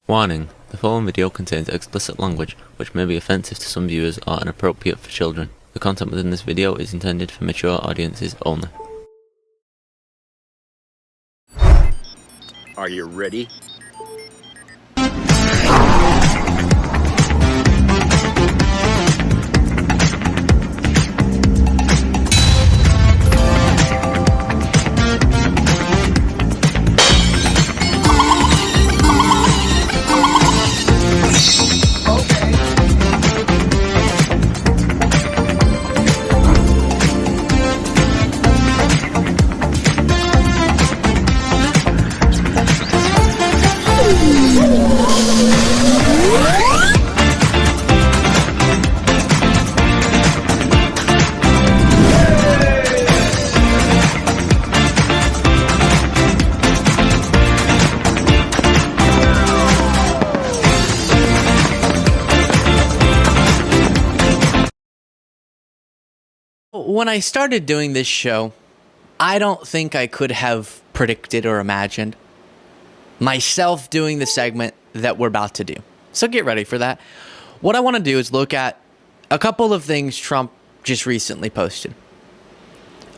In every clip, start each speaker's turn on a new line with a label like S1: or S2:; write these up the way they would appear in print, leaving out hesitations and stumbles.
S1: Warning: the following video contains explicit language, which may be offensive to some viewers or inappropriate for children. The content within this video is intended for mature audiences only.
S2: Are you ready?
S3: When I started doing this show, I don't think I could have predicted or imagined myself doing the segment that we're about to do. So get ready for that. What I want to do is look at a couple of things Trump just recently posted.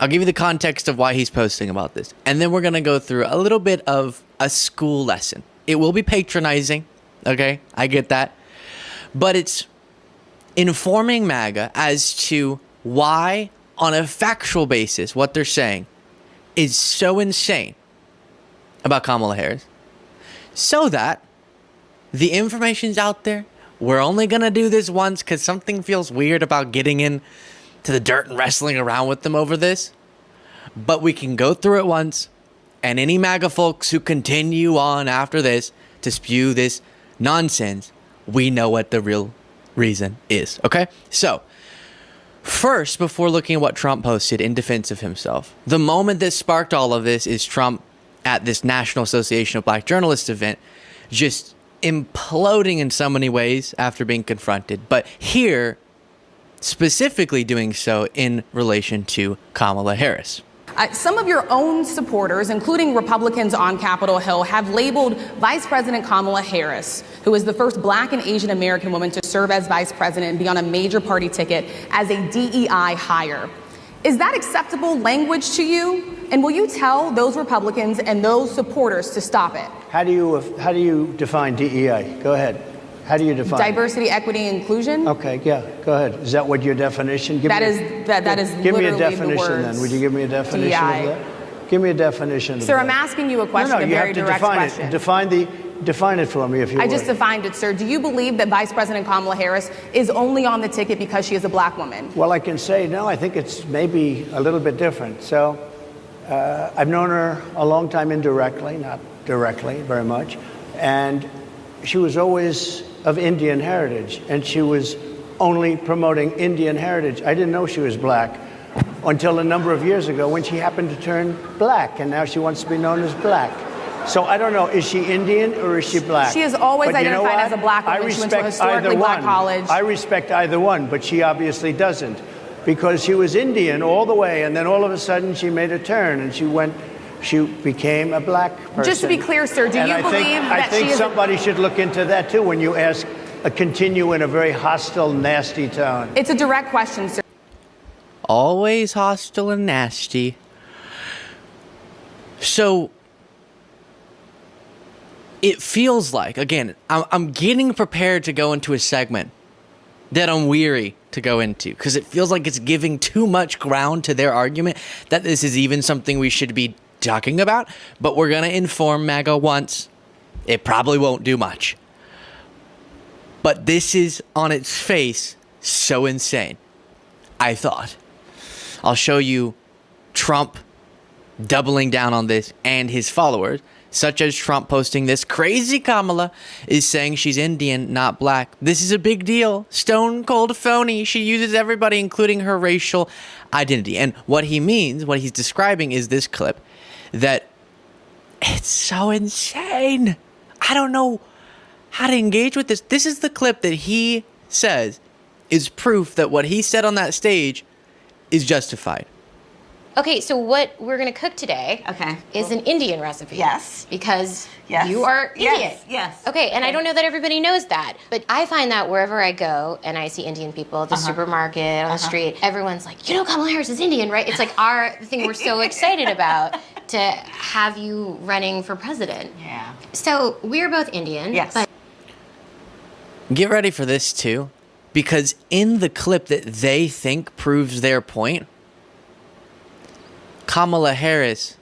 S3: I'll give you the context of why he's posting about this. And then we're going to go through a little bit of a school lesson. It will be patronizing, okay? I get that. But it's informing MAGA as to why, on a factual basis, what they're saying is so insane about Kamala Harris, so that the information's out there. We're only going to do this once because something feels weird about getting in to the dirt and wrestling around with them over this. But we can go through it once, and any MAGA folks who continue on after this to spew this nonsense, we know what the real reason is, okay? So, first, before looking at what Trump posted in defense of himself, the moment that sparked all of this is Trump at this National Association of Black Journalists event, just imploding in so many ways after being confronted. But here, specifically doing so in relation to Kamala Harris.
S4: Some of your own supporters, including Republicans on Capitol Hill, have labeled Vice President Kamala Harris, who is the first Black and Asian American woman to serve as vice president and be on a major party ticket, as a DEI hire. Is that acceptable language to you? And will you tell those Republicans and those supporters to stop it?
S5: How do you define DEI? Go ahead. How do you define
S4: diversity, equity, inclusion?
S5: Okay, yeah, go ahead. Is that what your definition?
S4: That is
S5: give me a
S4: literally
S5: definition
S4: the words
S5: then. Would you give me a definition
S4: DEI.
S5: of that? Give me a definition of
S4: Sir,
S5: that.
S4: I'm asking you a question,
S5: No,
S4: a
S5: you
S4: very
S5: have to
S4: direct
S5: define
S4: question.
S5: it. Define it for me, if you would.
S4: I just defined it, sir. Do you believe that Vice President Kamala Harris is only on the ticket because she is a black woman?
S5: Well, I can say, no, I think it's maybe a little bit different. So I've known her a long time indirectly, not directly very much. And she was always of Indian heritage, and she was only promoting Indian heritage. I didn't know she was black until a number of years ago when she happened to turn black, and now she wants to be known as black. So I don't know, is she Indian or is she black?
S4: She has always identified as a black woman. She went to a historically black college.
S5: I respect either one, but she obviously doesn't, because she was Indian all the way, and then all of a sudden she made a turn and she became a black person.
S4: Just to be clear, sir, do you believe that she is...
S5: I think somebody should look into that too when you ask, continue in a very hostile, nasty tone.
S4: It's a direct question, sir.
S3: Always hostile and nasty. So, it feels like, again, I'm getting prepared to go into a segment that I'm weary to go into, because it feels like it's giving too much ground to their argument that this is even something we should be talking about. But we're going to inform MAGA once. It probably won't do much. But this is, on its face, so insane. I thought. I'll show you Trump doubling down on this and his followers, such as Trump posting this. Crazy Kamala is saying she's Indian, not black. This is a big deal. Stone cold phony. She uses everybody, including her racial identity. And what he means, what he's describing, is this clip that it's so insane. I don't know how to engage with this. This is the clip that he says is proof that what he said on that stage is justified.
S2: Okay, so what we're going to cook today is an Indian recipe.
S6: Yes.
S2: Because
S6: Yes.
S2: you are Indian.
S6: Yes.
S2: Okay, and I don't know that everybody knows that, but I find that wherever I go and I see Indian people at the supermarket, on the street, everyone's like, you know Kamala Harris is Indian, right? It's like the thing we're so excited about to have you running for president.
S6: Yeah.
S2: So we're both Indian.
S6: Yes.
S2: But
S3: Get ready for this too, because in the clip that they think proves their point, Kamala Harris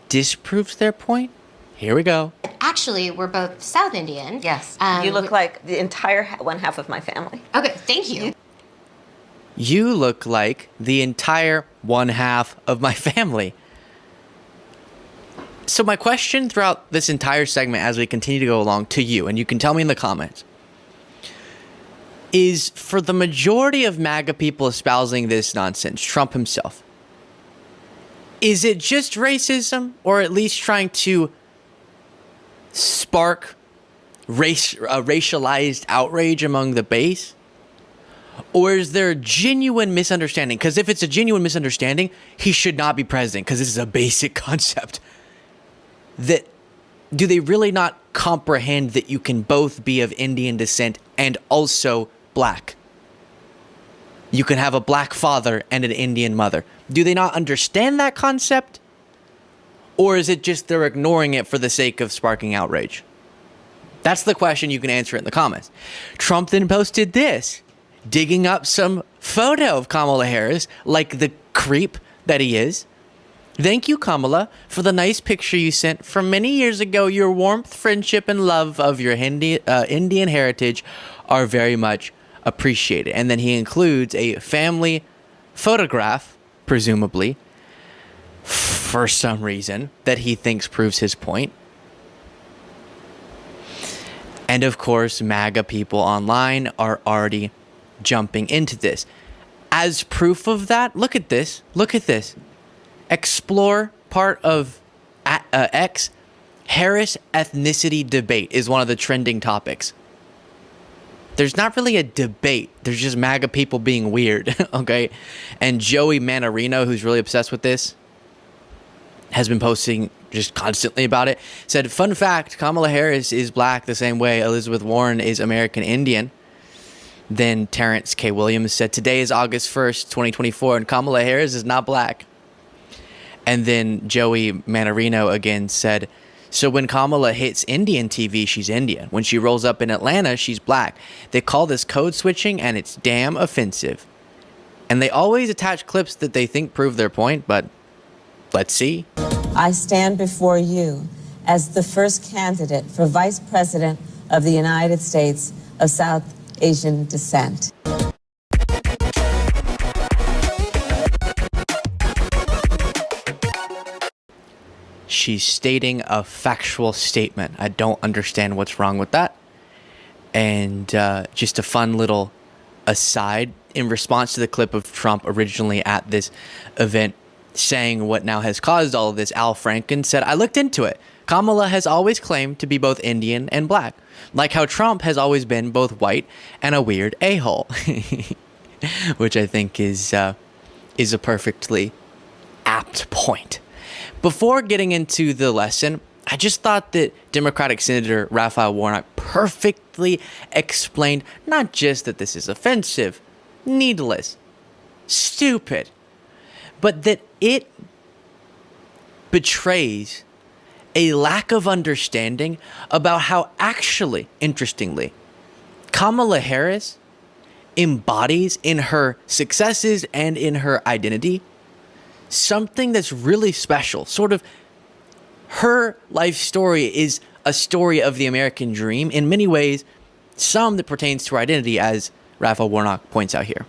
S3: disproves their point. Here we go.
S2: actually, we're both South Indian.
S6: Yes. You look like the entire one half of my family.
S2: Okay, thank you.
S3: You look like the entire one half of my family. So my question throughout this entire segment as we continue to go along to you, and you can tell me in the comments, is for the majority of MAGA people espousing this nonsense, Trump himself, is it just racism, or at least trying to spark racialized outrage among the base? Or is there a genuine misunderstanding? Because if it's a genuine misunderstanding, he should not be president, because this is a basic concept. That do they really not comprehend that you can both be of Indian descent and also black? You can have a black father and an Indian mother. Do they not understand that concept? Or is it just they're ignoring it for the sake of sparking outrage? That's the question. You can answer it in the comments. Trump then posted this, digging up some photo of Kamala Harris, like the creep that he is. Thank you, Kamala, for the nice picture you sent from many years ago. Your warmth, friendship, and love of your Indian heritage are very much appreciated. And then he includes a family photograph, presumably, for some reason, that he thinks proves his point. And of course, MAGA people online are already jumping into this. As proof of that, look at this. Look at this. Explore part of X. Harris ethnicity debate is one of the trending topics. There's not really a debate. There's just MAGA people being weird, okay? And Joey Manarino, who's really obsessed with this, has been posting just constantly about it. Said, fun fact, Kamala Harris is black the same way Elizabeth Warren is American Indian. Then Terrence K. Williams said, today is August 1st, 2024, and Kamala Harris is not black. And then Joey Manarino again said, so when Kamala hits Indian TV, she's Indian. When she rolls up in Atlanta, she's black. They call this code switching, and it's damn offensive. And they always attach clips that they think prove their point, but let's see.
S7: I stand before you as the first candidate for Vice President of the United States of South Asian descent.
S3: She's stating a factual statement. I don't understand what's wrong with that. And just a fun little aside in response to the clip of Trump originally at this event saying what now has caused all of this, Al Franken said, I looked into it. Kamala has always claimed to be both Indian and black, like how Trump has always been both white and a weird a-hole, which I think is a perfectly apt point. Before getting into the lesson, I just thought that Democratic Senator Raphael Warnock perfectly explained not just that this is offensive, needless, stupid, but that it betrays a lack of understanding about how actually, interestingly, Kamala Harris embodies in her successes and in her identity something that's really special. Sort of her life story is a story of the American dream in many ways, some that pertains to her identity, as Raphael Warnock points out here.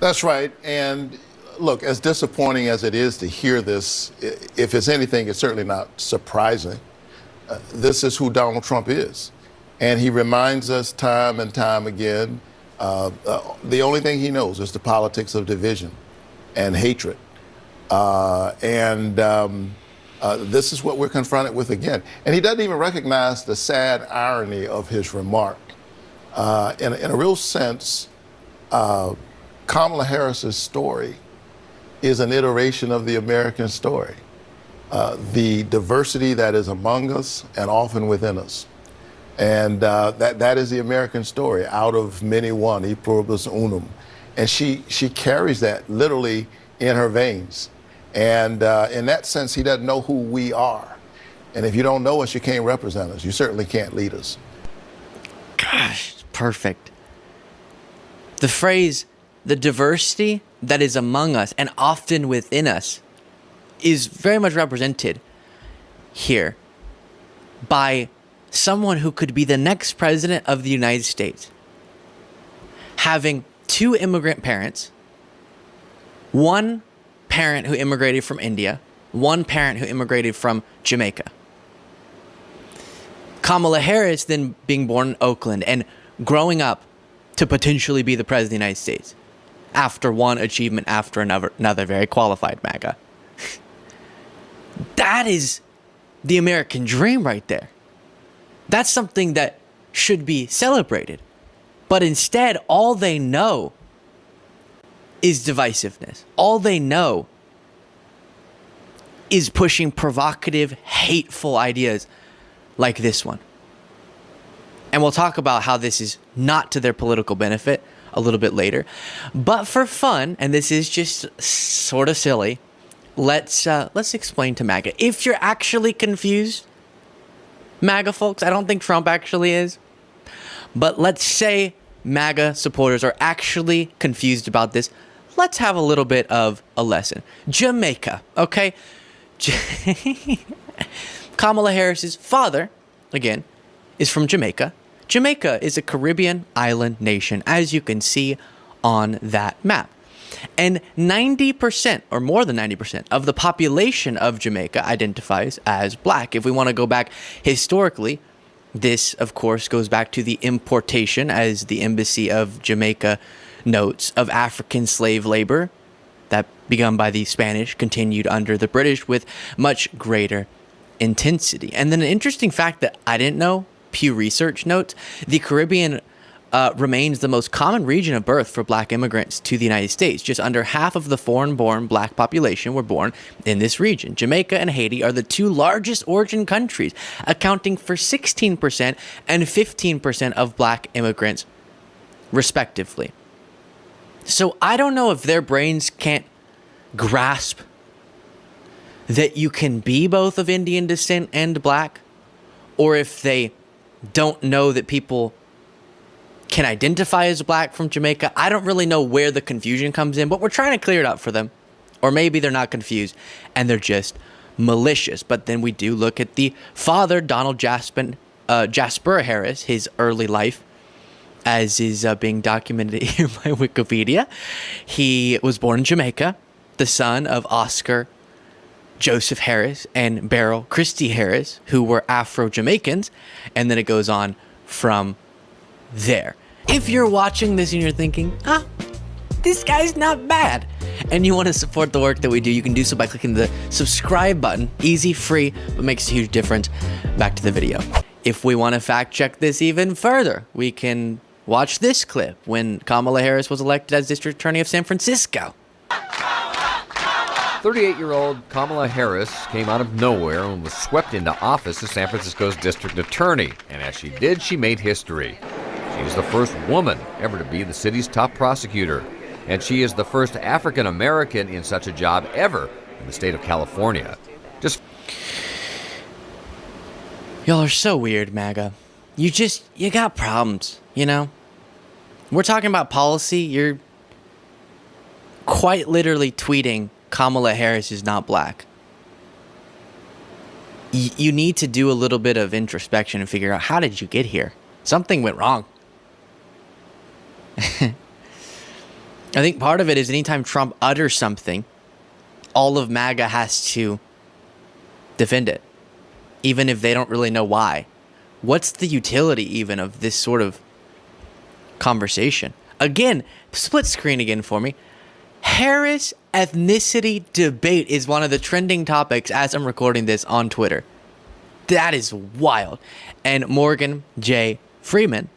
S8: That's right. And look, as disappointing as it is to hear this, if it's anything, it's certainly not surprising. This is who Donald Trump is. And he reminds us time and time again, the only thing he knows is the politics of division and hatred. This is what we're confronted with again. And he doesn't even recognize the sad irony of his remark. In a real sense, Kamala Harris's story is an iteration of the American story. The diversity that is among us and often within us. And that is the American story, out of many one, e pluribus unum. And she carries that literally in her veins. And in that sense, he doesn't know who we are. And if you don't know us, you can't represent us. You certainly can't lead us.
S3: Gosh, perfect. The phrase, the diversity that is among us and often within us, is very much represented here by someone who could be the next president of the United States, having two immigrant parents, one parent who immigrated from India, one parent who immigrated from Jamaica. Kamala Harris then being born in Oakland and growing up to potentially be the president of the United States after one achievement after another very qualified MAGA. That is the American dream right there. That's something that should be celebrated. But instead, all they know is divisiveness. All they know is pushing provocative, hateful ideas like this one. And we'll talk about how this is not to their political benefit a little bit later. But for fun, and this is just sort of silly, let's explain to MAGA. If you're actually confused, MAGA folks, I don't think Trump actually is, but let's say MAGA supporters are actually confused about this. Let's have a little bit of a lesson. Jamaica, okay? Kamala Harris's father, again, is from Jamaica. Jamaica is a Caribbean island nation, as you can see on that map. And 90%, or more than 90%, of the population of Jamaica identifies as black. If we want to go back historically, this, of course, goes back to the importation, as the Embassy of Jamaica notes, of African slave labor that begun by the Spanish, continued under the British with much greater intensity. And then an interesting fact that I didn't know, Pew Research notes, the Caribbean remains the most common region of birth for black immigrants to the United States. Just under half of the foreign-born black population were born in this region. Jamaica and Haiti are the two largest origin countries, accounting for 16% and 15% of black immigrants, respectively. So I don't know if their brains can't grasp that you can be both of Indian descent and black, or if they don't know that people can identify as black from Jamaica. I don't really know where the confusion comes in, but we're trying to clear it up for them. Or maybe they're not confused and they're just malicious. But then we do look at the father, Donald Jasper Harris, his early life, as is being documented here by Wikipedia. He was born in Jamaica, the son of Oscar Joseph Harris and Beryl Christie Harris, who were Afro-Jamaicans, and then it goes on from there. If you're watching this and you're thinking, this guy's not bad, and you want to support the work that we do, you can do so by clicking the subscribe button. Easy, free, but makes a huge difference. Back to the video. If we want to fact check this even further, we can watch this clip when Kamala Harris was elected as District Attorney of San Francisco.
S9: 38-year-old Kamala Harris came out of nowhere and was swept into office as San Francisco's district attorney. And as she did, she made history. She's the first woman ever to be the city's top prosecutor. And she is the first African-American in such a job ever in the state of California.
S3: Y'all are so weird, MAGA. You got problems, you know? We're talking about policy. You're quite literally tweeting Kamala Harris is not black. You need to do a little bit of introspection and figure out, how did you get here? Something went wrong. I think part of it is anytime Trump utters something, all of MAGA has to defend it, even if they don't really know why. What's the utility even of this sort of conversation? Again, split screen again for me. Harris ethnicity debate is one of the trending topics as I'm recording this on Twitter. That is wild. And Morgan J. Freeman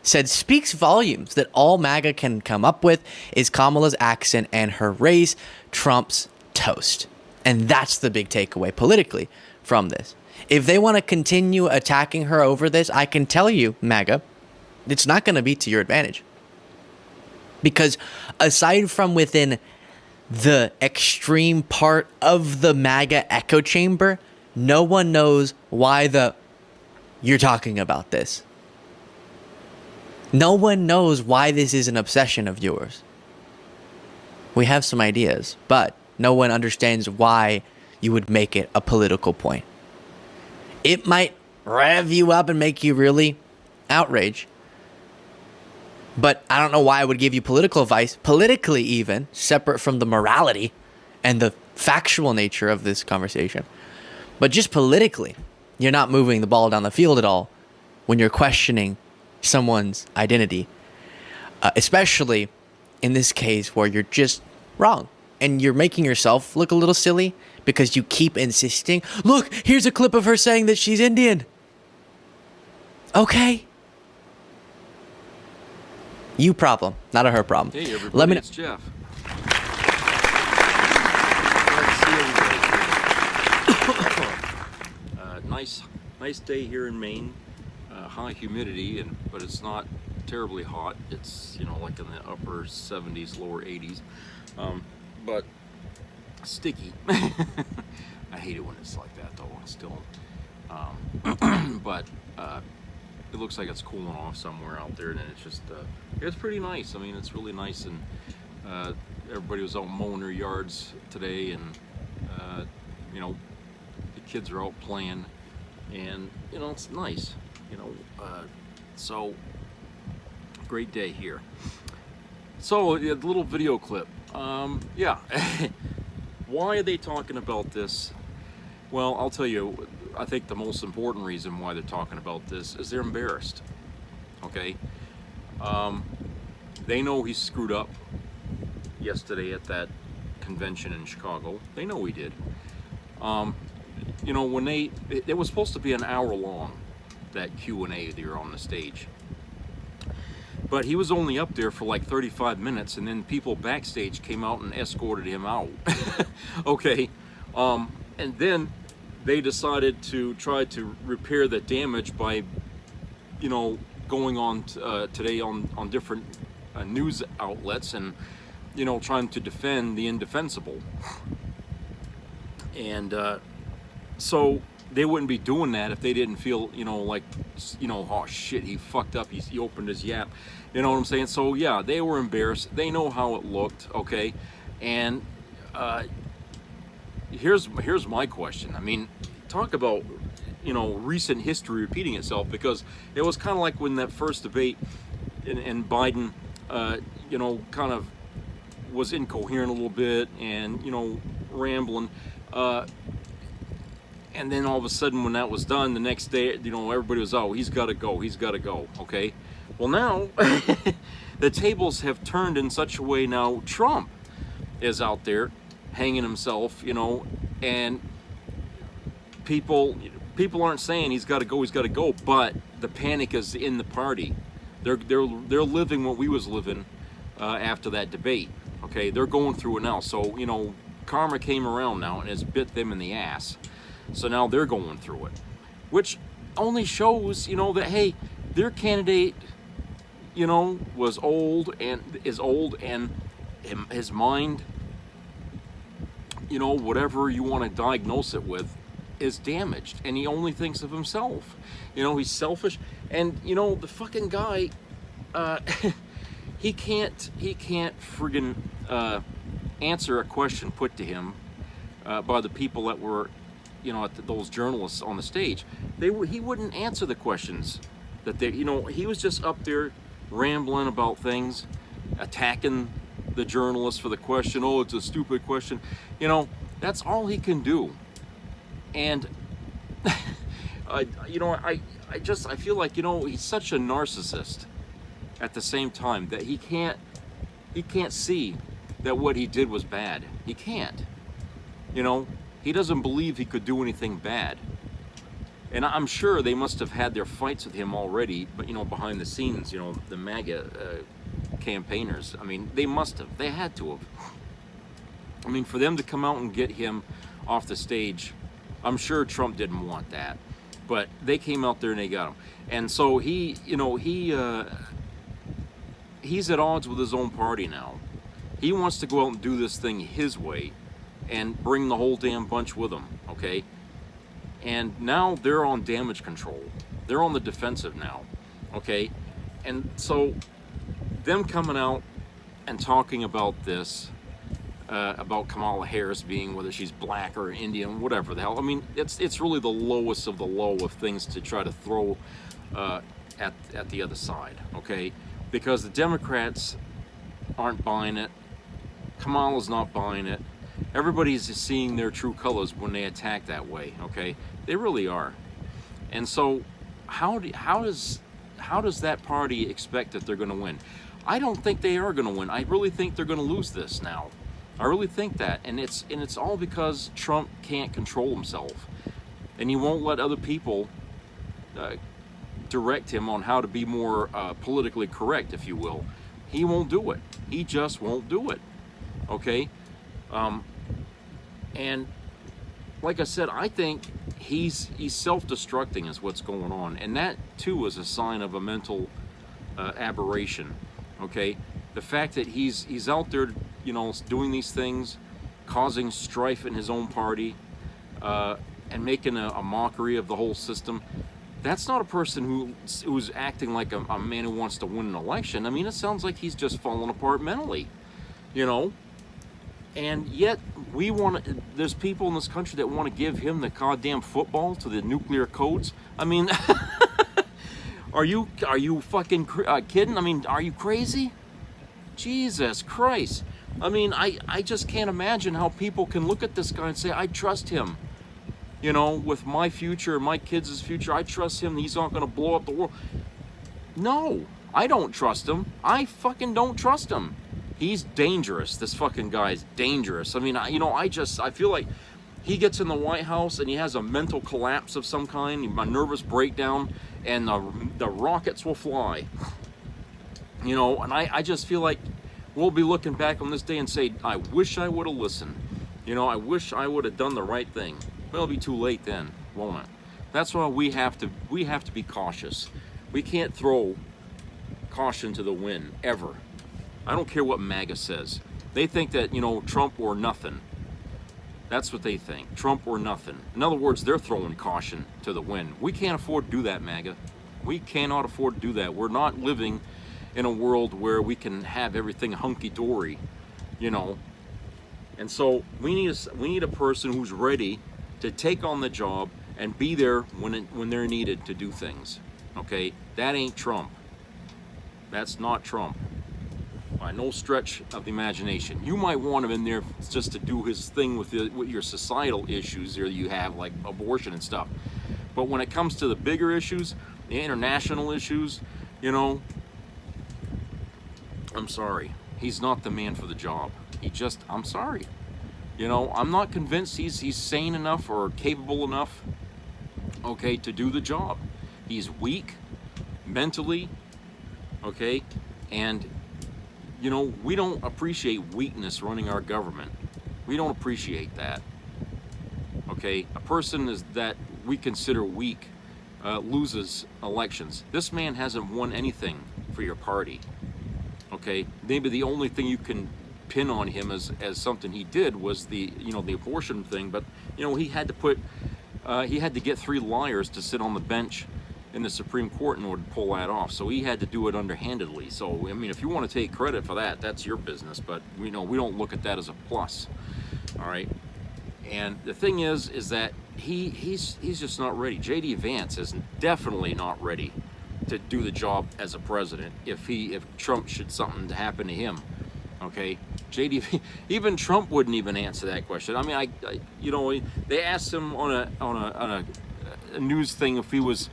S3: said speaks volumes that all MAGA can come up with is Kamala's accent and her race trumps toast. And that's the big takeaway politically from this. If they want to continue attacking her over this, I can tell you, MAGA, it's not going to be to your advantage. Because aside from within the extreme part of the MAGA echo chamber, no one knows why you're talking about this. No one knows why this is an obsession of yours. We have some ideas, but no one understands why you would make it a political point. It might rev you up and make you really outraged. But I don't know why I would give you political advice, politically even, separate from the morality and the factual nature of this conversation. But just politically, you're not moving the ball down the field at all when you're questioning someone's identity. Especially in this case where you're just wrong. And you're making yourself look a little silly because you keep insisting, look, here's a clip of her saying that she's Indian. Okay. You problem, not a her problem.
S10: Hey everybody,
S3: Let me
S10: it's Jeff. Nice day here in Maine. High humidity, but it's not terribly hot. It's like in the upper 70s, lower 80s, but sticky. I hate it when it's like that though. Still, but it looks like it's cooling off somewhere out there, and it's just it's pretty nice. I mean, it's really nice, and everybody was out mowing their yards today, and the kids are out playing, and it's nice. So great day here. So the little video clip. Yeah. Why are they talking about this? Well, I'll tell you. I think the most important reason why they're talking about this is they're embarrassed. Okay. They know he screwed up yesterday at that convention in Chicago. They know he did. When it was supposed to be an hour long, that Q&A there on the stage. But he was only up there for like 35 minutes, and then people backstage came out and escorted him out. Okay. And then they decided to try to repair the damage by, going on today on different news outlets and, trying to defend the indefensible. And so they wouldn't be doing that if they didn't feel, oh shit, he fucked up, he opened his yap. You know what I'm saying? So yeah, they were embarrassed. They know how it looked, okay? And here's my question. I mean, talk about, recent history repeating itself, because it was kind of like when that first debate and Biden, kind of was incoherent a little bit and, rambling. And then all of a sudden when that was done, the next day, everybody was, oh, he's got to go, okay? Well, now the tables have turned in such a way now Trump is out there hanging himself, and people aren't saying he's got to go, but the panic is in the party. They're living what we was living after that debate, okay? They're going through it now. So, karma came around now and has bit them in the ass. So now they're going through it, which only shows, that, hey, their candidate, was old and is old, and his mind, whatever you want to diagnose it with, is damaged, and he only thinks of himself. He's selfish, and the fucking guy, he can't friggin' answer a question put to him by the people that were, those journalists on the stage. He wouldn't answer the questions that they, he was just up there rambling about things, attacking the journalists for the question. Oh, it's a stupid question. That's all he can do. And I feel like, he's such a narcissist at the same time that he can't see that what he did was bad. He can't. He doesn't believe he could do anything bad. And I'm sure they must have had their fights with him already, but behind the scenes, the MAGA campaigners. I mean, they must have. They had to have. I mean, for them to come out and get him off the stage, I'm sure Trump didn't want that, but they came out there and they got him. And so he's at odds with his own party now. He wants to go out and do this thing his way and bring the whole damn bunch with him, okay? And now they're on damage control. They're on the defensive now, okay? And so them coming out and talking about this, about Kamala Harris being, whether she's black or Indian, whatever the hell. I mean, it's really the lowest of the low of things to try to throw at the other side, okay? Because the Democrats aren't buying it. Kamala's not buying it. Everybody's just seeing their true colors when they attack that way, okay? They really are. And so how does that party expect that they're going to win? I don't think they are going to win. I really think they're going to lose this now. I really think that, and it's all because Trump can't control himself, and he won't let other people direct him on how to be more politically correct, if you will. He won't do it. He just won't do it. Okay, and like I said, I think he's self-destructing is what's going on, and that too is a sign of a mental aberration. Okay, the fact that he's out there, doing these things, causing strife in his own party, and making a mockery of the whole system. That's not a person who's acting like a man who wants to win an election. I mean, it sounds like he's just falling apart mentally, And yet there's people in this country that want to give him the goddamn football to the nuclear codes. I mean, are you fucking kidding? I mean, are you crazy? Jesus Christ. I mean, I just can't imagine how people can look at this guy and say, I trust him. With my future, my kids' future, I trust him. He's not going to blow up the world. No, I don't trust him. I fucking don't trust him. He's dangerous. This fucking guy is dangerous. I mean, I feel like he gets in the White House and he has a mental collapse of some kind, a nervous breakdown, and the rockets will fly. And I just feel like we'll be looking back on this day and say, I wish I would have listened. I wish I would have done the right thing. Well, it'll be too late then, won't it? That's why we have to be cautious. We can't throw caution to the wind, ever. I don't care what MAGA says. They think that, Trump or nothing. That's what they think, Trump or nothing. In other words, they're throwing caution to the wind. We can't afford to do that, MAGA. We cannot afford to do that. We're not living in a world where we can have everything hunky-dory, And so we need a person who's ready to take on the job and be there when they're needed to do things. Okay, that ain't Trump. That's not Trump. By no stretch of the imagination. You might want him in there just to do his thing with your societal issues that you have, like abortion and stuff. But when it comes to the bigger issues, the international issues, I'm sorry. He's not the man for the job. I'm sorry. I'm not convinced he's sane enough or capable enough, okay, to do the job. He's weak mentally, okay, and we don't appreciate weakness running our government. We don't appreciate that. Okay, a person that we consider weak loses elections. This man hasn't won anything for your party. Okay, maybe the only thing you can pin on him as something he did was the abortion thing, but he had to get 3 liars to sit on the bench in the Supreme Court in order to pull that off. So he had to do it underhandedly. So I mean, if you want to take credit for that, that's your business, but we don't look at that as a plus. All right. And the thing is that he's just not ready. JD Vance is definitely not ready to do the job as a president if Trump should something to happen to him. Okay, JD, even Trump wouldn't even answer that question. I mean, they asked him on a news thing if he was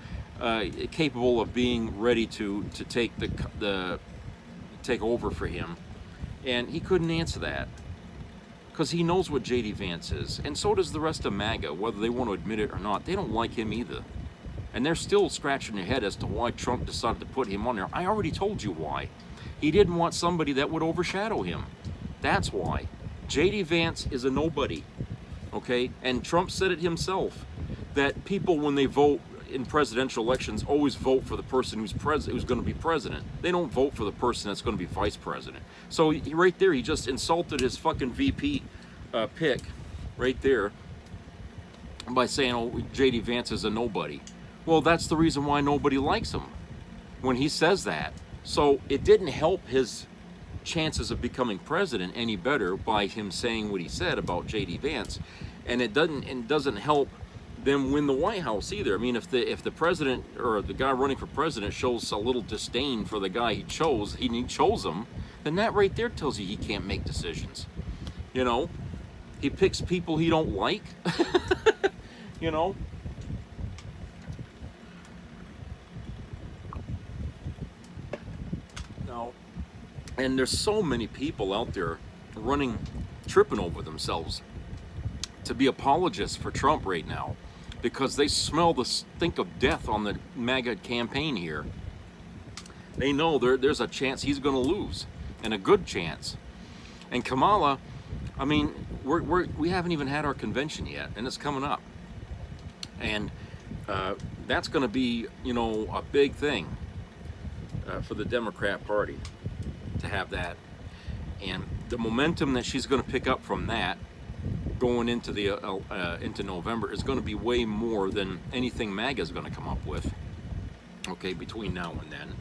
S10: capable of being ready to take take over for him, and he couldn't answer that because he knows what JD Vance is, and so does the rest of MAGA, whether they want to admit it or not. They don't like him either. And they're still scratching their head as to why Trump decided to put him on there. I already told you why. He didn't want somebody that would overshadow him. That's why. J.D. Vance is a nobody, okay? And Trump said it himself, that people, when they vote in presidential elections, always vote for the person who's going to be president. They don't vote for the person that's going to be vice president. So right there, he just insulted his fucking VP pick right there by saying, oh, J.D. Vance is a nobody. Well, that's the reason why nobody likes him, when he says that. So it didn't help his chances of becoming president any better by him saying what he said about J.D. Vance, and it doesn't help them win the White House either. I mean, if the president or the guy running for president shows a little disdain for the guy he chose him, then that right there tells you he can't make decisions. You know, he picks people he don't like. You know. And there's so many people out there tripping over themselves to be apologists for Trump right now, because they smell the stink of death on the MAGA campaign here. They know there's a chance he's going to lose, and a good chance. And Kamala, I mean, we haven't even had our convention yet, and it's coming up. And that's going to be, you know, a big thing for the Democrat Party, to have that. And the momentum that she's going to pick up from that going into into November is going to be way more than anything MAGA is going to come up with, okay, between now and then.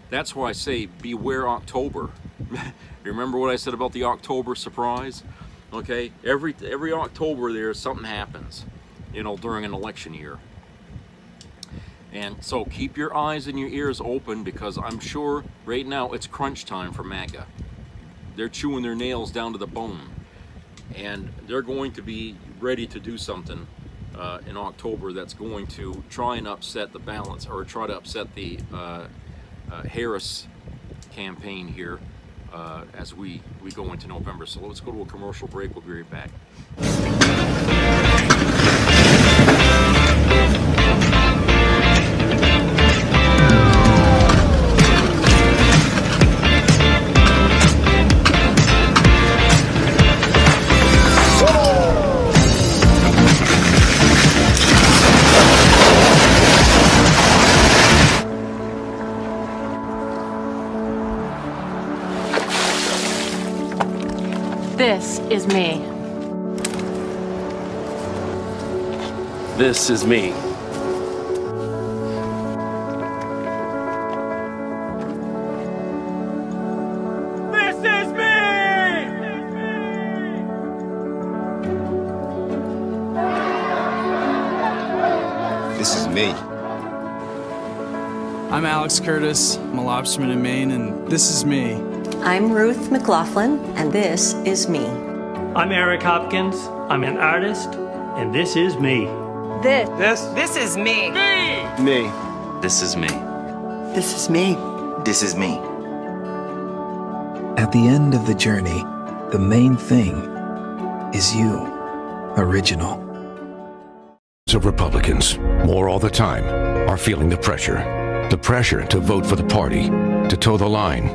S10: That's why I say beware October. You remember what I said about the October surprise? Okay, every October there something happens, you know, during an election year. And so keep your eyes and your ears open, because I'm sure right now it's crunch time for MAGA. They're chewing their nails down to the bone, and they're going to be ready to do something in October that's going to try and upset the balance, or try to upset the Harris campaign here as we go into November. So let's go to a commercial break. We'll be right back.
S11: This is me.
S12: This is me.
S11: This is me!
S13: This is me.
S14: I'm Alex Curtis. I'm a lobsterman in Maine, and this is me.
S15: I'm Ruth McLaughlin, and this is me.
S16: I'm Eric Hopkins. I'm an artist, and this is me.
S17: This is me.
S13: Me.
S12: This is me.
S17: This is me.
S13: This is me.
S18: At the end of the journey, the main thing is you. Original.
S19: Of Republicans, more all the time, are feeling the pressure. The pressure to vote for the party, to toe the line,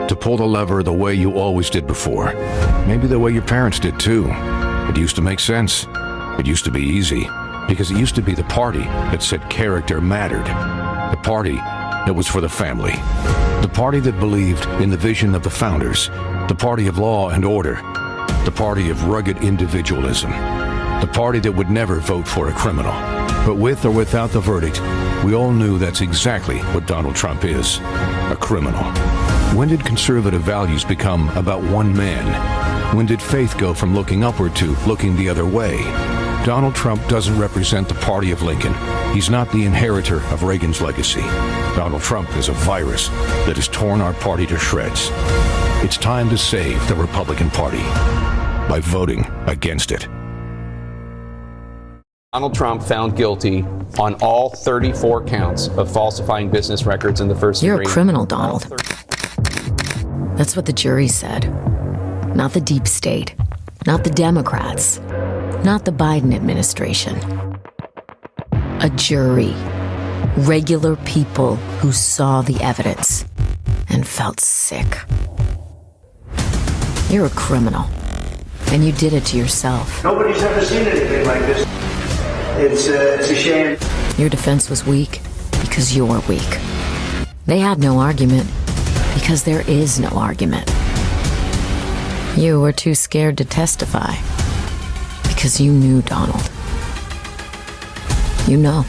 S19: to pull the lever the way you always did before. Maybe the way your parents did too. It used to make sense. It used to be easy, because it used to be the party that said character mattered. The party that was for the family. The party that believed in the vision of the founders. The party of law and order. The party of rugged individualism. The party that would never vote for a criminal. But with or without the verdict, we all knew that's exactly what Donald Trump is, a criminal. When did conservative values become about one man? When did faith go from looking upward to looking the other way? Donald Trump doesn't represent the party of Lincoln. He's not the inheritor of Reagan's legacy. Donald Trump is a virus that has torn our party to shreds. It's time to save the Republican Party by voting against it.
S20: Donald Trump found guilty on all 34 counts of falsifying business records in the first degree.
S21: You're a criminal, Donald. That's what the jury said. Not the deep state. Not the Democrats. Not the Biden administration. A jury. Regular people who saw the evidence and felt sick. You're a criminal, and you did it to yourself.
S5: Nobody's ever seen anything like this. It's a shame.
S21: Your defense was weak because you're weak. They had no argument because there is no argument. You were too scared to testify because you knew Donald. You know.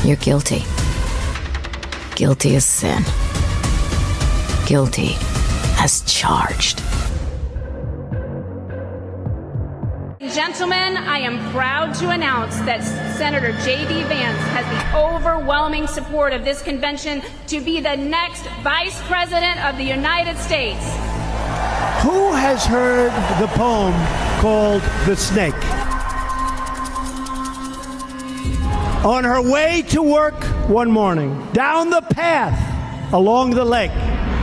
S21: You're guilty. Guilty as sin. Guilty as charged.
S12: Gentlemen, I am proud to announce that Senator J.D. Vance has the overwhelming support of this convention to be the next Vice President of the United States.
S5: Who has heard the poem called The Snake? On her way to work one morning, down the path along the lake,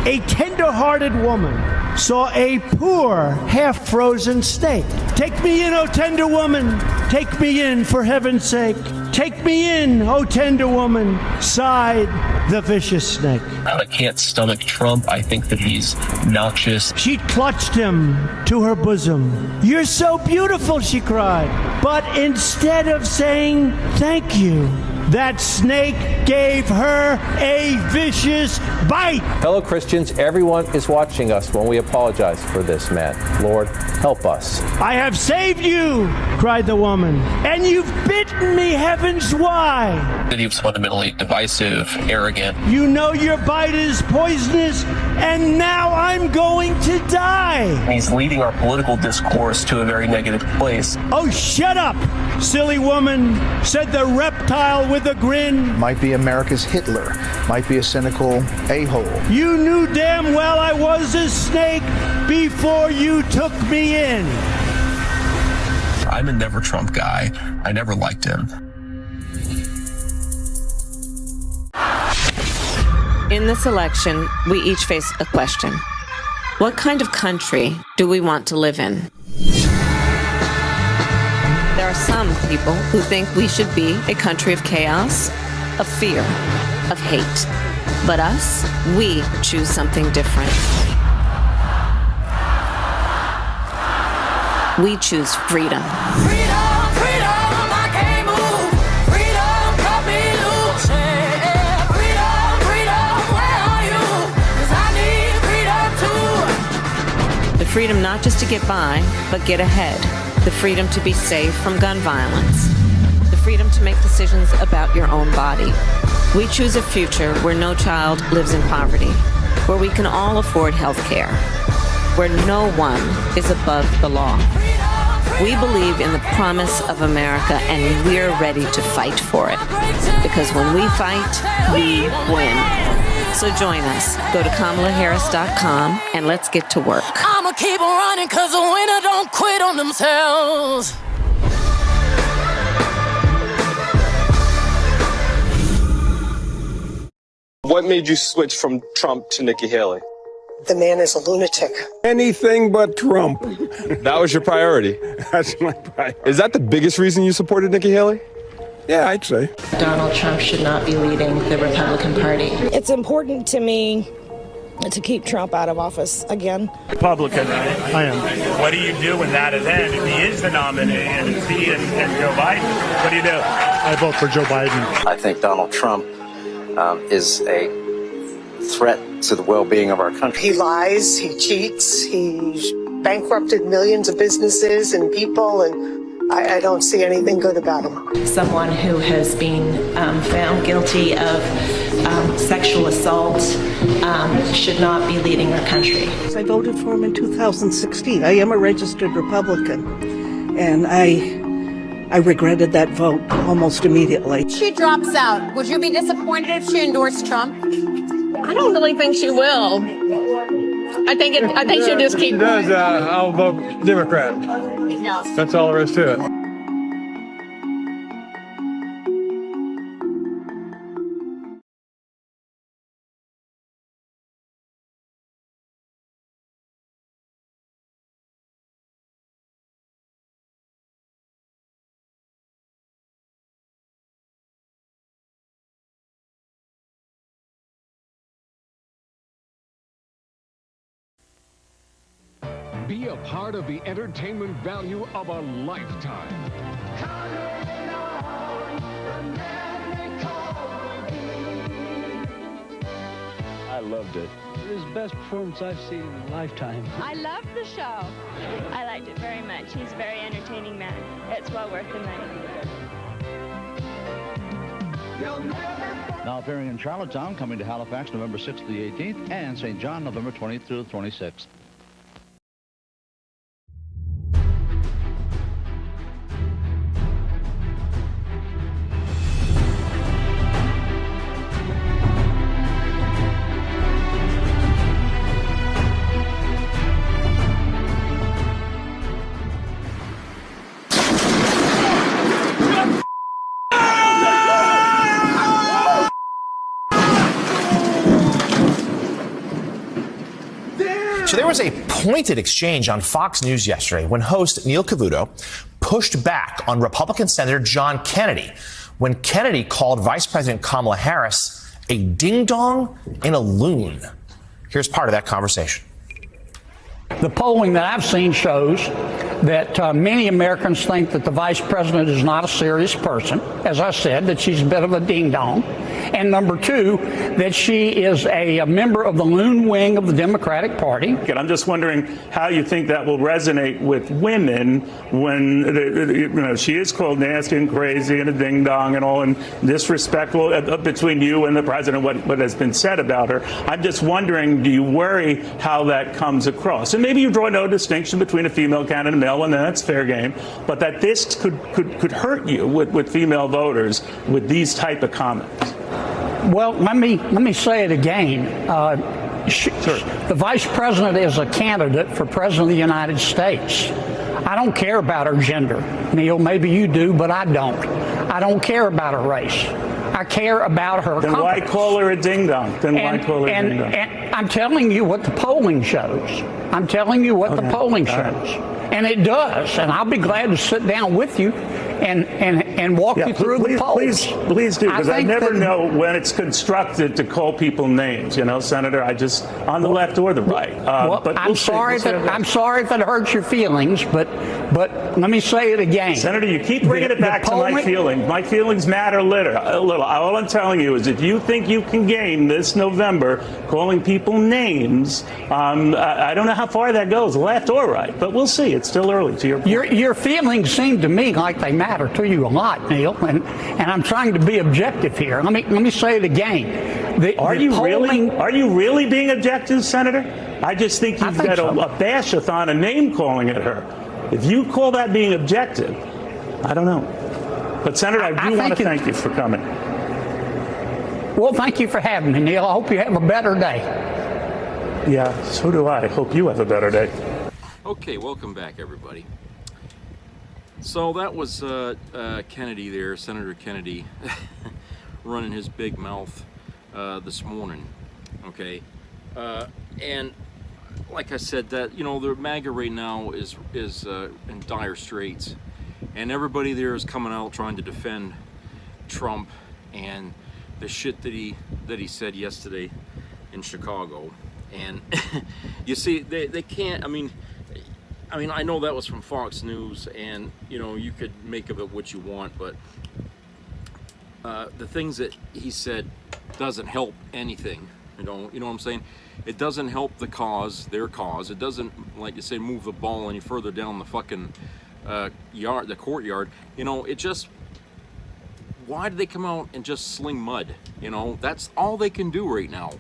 S5: a tender-hearted woman saw a poor, half-frozen snake. Take me in, O tender woman. Take me in, for heaven's sake. Take me in, O tender woman, sighed the vicious snake.
S22: I can't stomach Trump. I think that he's noxious.
S5: She clutched him to her bosom. You're so beautiful, she cried. But instead of saying thank you, that snake gave her a vicious bite.
S23: Fellow Christians, everyone is watching us when we apologize for this man. Lord, help us.
S5: I have saved you, cried the woman, and you've bitten me, heavens why?
S22: That he was fundamentally divisive, arrogant.
S5: You know your bite is poisonous, and now I'm going to die.
S22: He's leading our political discourse to a very negative place.
S5: Oh, shut up, silly woman, said the reptile with a grin.
S24: Might be America's Hitler, might be a cynical a-hole.
S5: You knew damn well I was a snake before you took me in.
S22: I'm a never Trump guy. I never liked him.
S7: In this election, we each face a question. What kind of country do we want to live in? There are some people who think we should be a country of chaos, of fear, of hate. But us, we choose something different. We choose freedom. The freedom not just to get by, but get ahead. The freedom to be safe from gun violence. The freedom to make decisions about your own body. We choose a future where no child lives in poverty, where we can all afford health care, where no one is above the law. We believe in the promise of America, and we're ready to fight for it. Because when we fight, we win. So join us. Go to KamalaHarris.com and let's get to work.
S25: I'ma keep on running cause the winner don't quit on themselves.
S26: What made you switch from Trump to Nikki Haley?
S27: The man is a lunatic.
S26: Anything but Trump. That was your priority? That's my priority. Is that the biggest reason you supported Nikki Haley? Yeah, I'd say.
S28: Donald Trump should not be leading the Republican Party.
S27: It's important to me to keep Trump out of office again.
S16: Republican, I am. What do you do when that is in? If he is the nominee and it's he and Joe Biden, what do you do? I vote for Joe Biden.
S29: I think Donald Trump is a threat to the well-being of our country.
S27: He lies, he cheats, he's bankrupted millions of businesses and people, and I don't see anything good about him.
S28: Someone who has been found guilty of sexual assault should not be leading our country.
S27: I voted for him in 2016. I am a registered Republican, and I regretted that vote almost immediately.
S30: She drops out. Would you be disappointed if she endorsed Trump?
S31: I don't really think she will. I think she'll just keep.
S26: If she does, I'll vote Democrat. That's all there is to it.
S1: Be a part of the entertainment value of a lifetime.
S2: I loved it.
S3: It was the best performance I've seen in a lifetime.
S4: I loved the show. I liked it very much. He's a very entertaining man. It's well worth the money.
S6: Now appearing in Charlottetown, coming to Halifax November 6th to the 18th, and St. John November 20th through the 26th.
S8: So there was a pointed exchange on Fox News yesterday when host Neil Cavuto pushed back on Republican Senator John Kennedy when Kennedy called Vice President Kamala Harris a ding-dong and a loon. Here's part of that conversation.
S9: The polling that I've seen shows that many Americans think that the vice president is not a serious person. As I said, that she's a bit of a ding-dong. And number two, that she is a member of the loon wing of the Democratic Party.
S10: And I'm just wondering how you think that will resonate with women when she is called nasty and crazy and a ding-dong and all and disrespectful between you and the president, what has been said about her. I'm just wondering, do you worry how that comes across? And maybe you draw no distinction between a female candidate and a male one, then that's fair game. But that this could hurt you with female voters with these type of comments.
S9: Well, let me say it again.
S10: Sure.
S9: The vice president is a candidate for president of the United States. I don't care about her gender. Neil, maybe you do, but I don't. I don't care about her race. I care about her
S10: Then
S9: competence.
S10: why call her a ding-dong? Why call her a ding-dong?
S9: And I'm telling you what the polling shows. I'm telling you what the polling shows. And it does. And I'll be glad to sit down with you and walk you through the polls.
S10: Please do, because I never know when it's constructed to call people names, Senator. On the left or the right. But
S9: I'm sorry if it hurts your feelings, but let me say it again.
S10: Senator, you keep bringing it back to my feelings. My feelings matter a little. All I'm telling you is if you think you can gain this November calling people names, I don't know how far that goes, left or right, but we'll see. It's still early to your point.
S9: Your feelings seem to me like they matter to you a lot, Neil, and I'm trying to be objective here. Let me say it again.
S10: Are you really being objective, Senator? I just think you've got a bash-a-thon, a name calling at her. If you call that being objective, I don't know. But Senator, I do want to thank you for coming.
S9: Well, thank you for having me, Neil. I hope you have a better day.
S10: Yeah, so do I. Hope you have a better day.
S11: Okay, welcome back, everybody. So that was Kennedy there, Senator Kennedy, running his big mouth this morning. Okay, and like I said, that the MAGA right now is in dire straits, and everybody there is coming out trying to defend Trump and the shit that he said yesterday in Chicago. And you see, they can't. I mean, I know that was from Fox News, and you could make of it what you want, but the things that he said doesn't help anything. You know what I'm saying? It doesn't help their cause. It doesn't, like you say, move the ball any further down the fucking the courtyard. It just. Why did they come out and just sling mud? That's all they can do right now.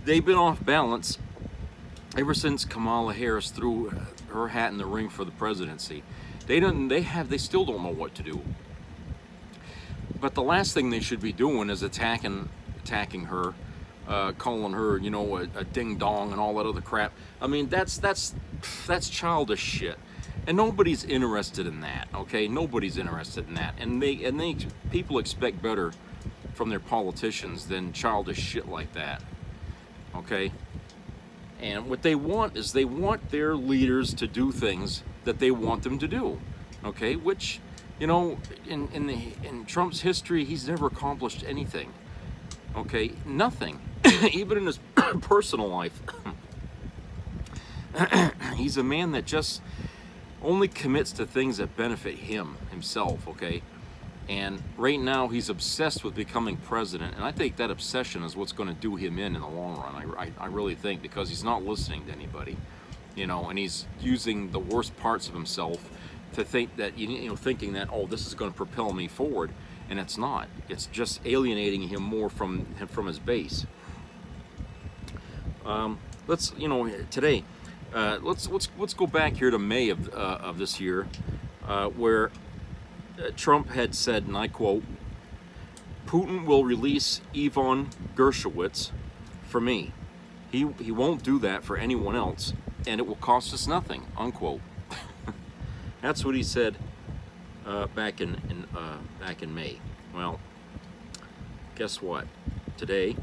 S11: They've been off balance ever since Kamala Harris threw her hat in the ring for the presidency. They still don't know what to do. But the last thing they should be doing is attacking her, calling her, a ding dong and all that other crap. That's childish shit. And nobody's interested in that, okay? Nobody's interested in that. And people expect better from their politicians than childish shit like that. Okay? And what they want is they want their leaders to do things that they want them to do. Okay? Which, in Trump's history, he's never accomplished anything. Okay? Nothing. Even in his personal life. He's a man that just only commits to things that benefit himself, okay? And right now he's obsessed with becoming president, and I think that obsession is what's going to do him in the long run. I really think, because he's not listening to anybody, you know, and he's using the worst parts of himself to think that, you know, thinking that, oh, this is going to propel me forward, and it's not. It's just alienating him more from his base. Let's, you know, today, let's go back here to May of this year, where Trump had said, and I quote, "Putin will release Ivan Gershowitz for me. He won't do that for anyone else, and it will cost us nothing," unquote. That's what he said back in May. Well, guess what? Today,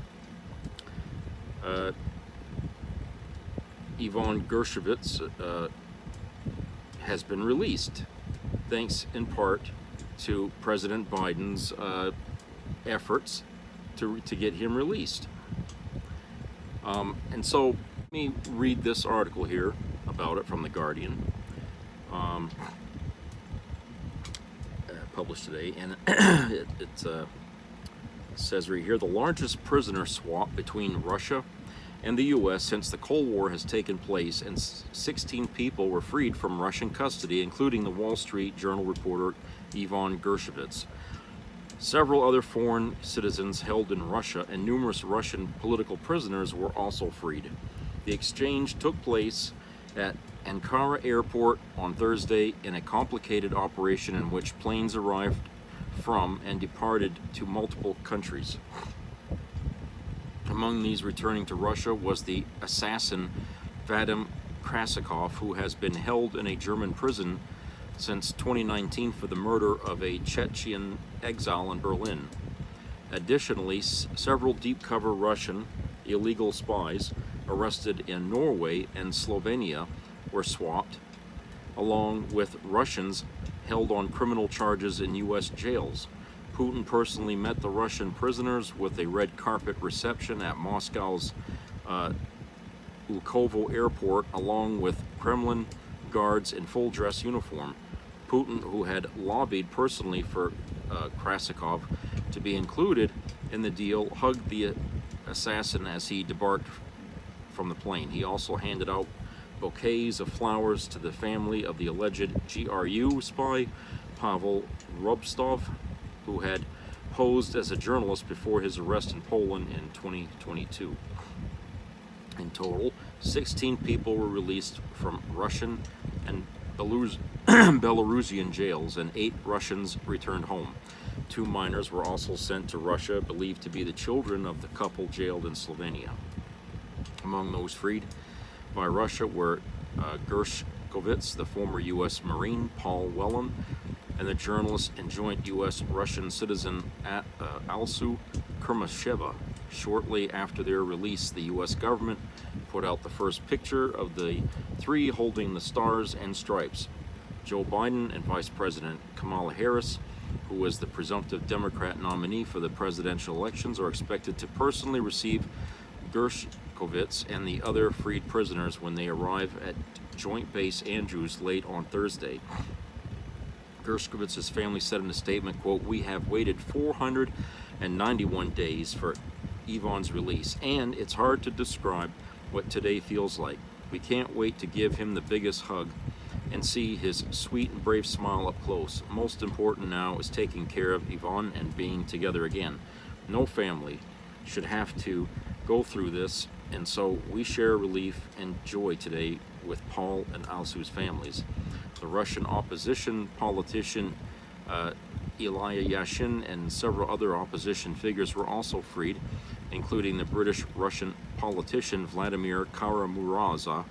S11: Ivan Gershowitz has been released, thanks in part to President Biden's efforts to get him released. And so let me read this article here about it from The Guardian, published today, and it says right here, the largest prisoner swap between Russia and the U.S. since the Cold War has taken place, and 16 people were freed from Russian custody, including the Wall Street Journal reporter Ivan Gershowitz. Several other foreign citizens held in Russia and numerous Russian political prisoners were also freed. The exchange took place at Ankara Airport on Thursday in a complicated operation in which planes arrived from and departed to multiple countries. Among these returning to Russia was the assassin Vadim Krasikov, who has been held in a German prison since 2019 for the murder of a Chechen exile in Berlin. Additionally, several deep-cover Russian illegal spies arrested in Norway and Slovenia were swapped, along with Russians held on criminal charges in U.S. jails. Putin personally met the Russian prisoners with a red carpet reception at Moscow's Ulkovo Airport, along with Kremlin guards in full dress uniform. Putin, who had lobbied personally for Krasikov to be included in the deal, hugged the assassin as he debarked from the plane. He also handed out bouquets of flowers to the family of the alleged GRU spy, Pavel Rubstov, who had posed as a journalist before his arrest in Poland in 2022. In total, 16 people were released from Russian and Belarusian jails, and 8 Russians returned home. 2 minors were also sent to Russia, believed to be the children of the couple jailed in Slovenia. Among those freed by Russia were Gershkovitz, the former U.S. Marine, Paul Whelan, and the journalist and joint U.S.-Russian citizen Alsu Kurmasheva. Shortly after their release, the U.S. government put out the first picture of the 3 holding the stars and stripes. Joe Biden and Vice President Kamala Harris, who is the presumptive Democrat nominee for the presidential elections, are expected to personally receive Gershkovitz and the other freed prisoners when they arrive at Joint Base Andrews late on Thursday. Gershkovitz's family said in a statement, quote, "We have waited 491 days for Ivan's release, and it's hard to describe what today feels like. We can't wait to give him the biggest hug and see his sweet and brave smile up close. Most important now is taking care of Ivan and being together again. No family should have to go through this, and so we share relief and joy today with Paul and Alsu's families." The Russian opposition politician Ilya Yashin and several other opposition figures were also freed, including the British-Russian politician Vladimir Kara-Murza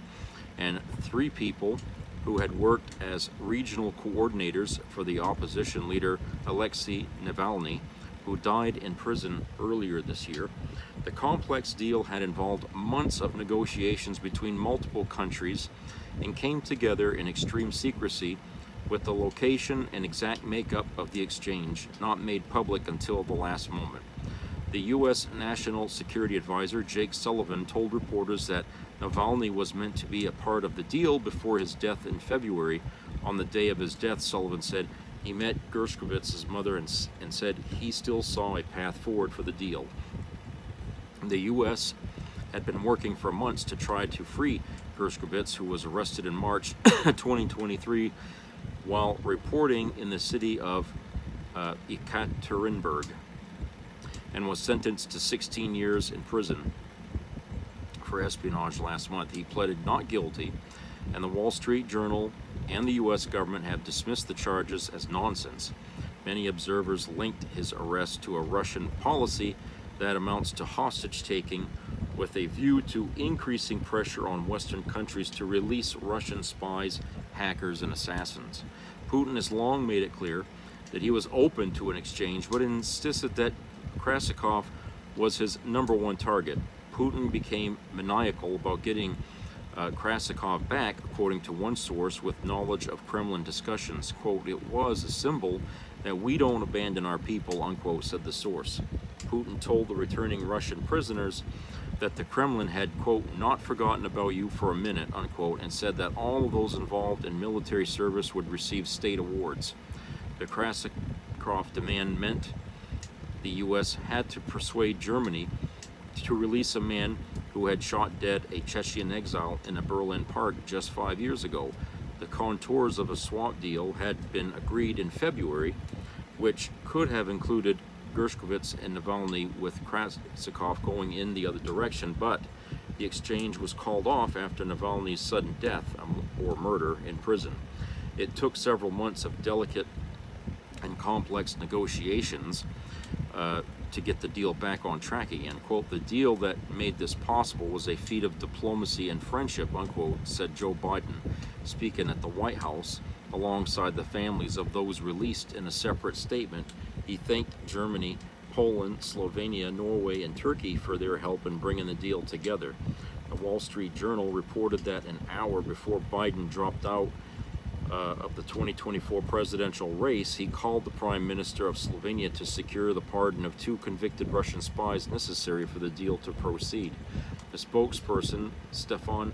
S11: and 3 people who had worked as regional coordinators for the opposition leader Alexei Navalny, who died in prison earlier this year. The complex deal had involved months of negotiations between multiple countries and came together in extreme secrecy, with the location and exact makeup of the exchange not made public until the last moment. The U.S. National Security Advisor Jake Sullivan told reporters that Navalny was meant to be a part of the deal before his death in February. On the day of his death, Sullivan said he met Gershkovitz's mother and said he still saw a path forward for the deal. The U.S. had been working for months to try to free Gershkovitz, who was arrested in March 2023 while reporting in the city of Ekaterinburg, and was sentenced to 16 years in prison for espionage last month. He pleaded not guilty, and the Wall Street Journal and the U.S. government have dismissed the charges as nonsense. Many observers linked his arrest to a Russian policy that amounts to hostage-taking, with a view to increasing pressure on Western countries to release Russian spies, hackers, and assassins. Putin has long made it clear that he was open to an exchange, but insisted that Krasikov was his number one target. Putin became maniacal about getting Krasikov back, according to one source with knowledge of Kremlin discussions. Quote, "It was a symbol that we don't abandon our people," unquote, said the source. Putin told the returning Russian prisoners that the Kremlin had, quote, "not forgotten about you for a minute," unquote, and said that all of those involved in military service would receive state awards. The Krasikov demand meant the U.S. had to persuade Germany to release a man who had shot dead a Chechen exile in a Berlin park just 5 years ago. The contours of a swap deal had been agreed in February, which could have included Gershkovitz and Navalny, with Krasikov going in the other direction, but the exchange was called off after Navalny's sudden death or murder in prison. It took several months of delicate and complex negotiations to get the deal back on track again. Quote, "The deal that made this possible was a feat of diplomacy and friendship," unquote, said Joe Biden, speaking at the White House alongside the families of those released. In a separate statement, he thanked Germany, Poland, Slovenia, Norway, and Turkey for their help in bringing the deal together. The Wall Street Journal reported that an hour before Biden dropped out of the 2024 presidential race, he called the Prime Minister of Slovenia to secure the pardon of 2 convicted Russian spies necessary for the deal to proceed. The spokesperson, Stefan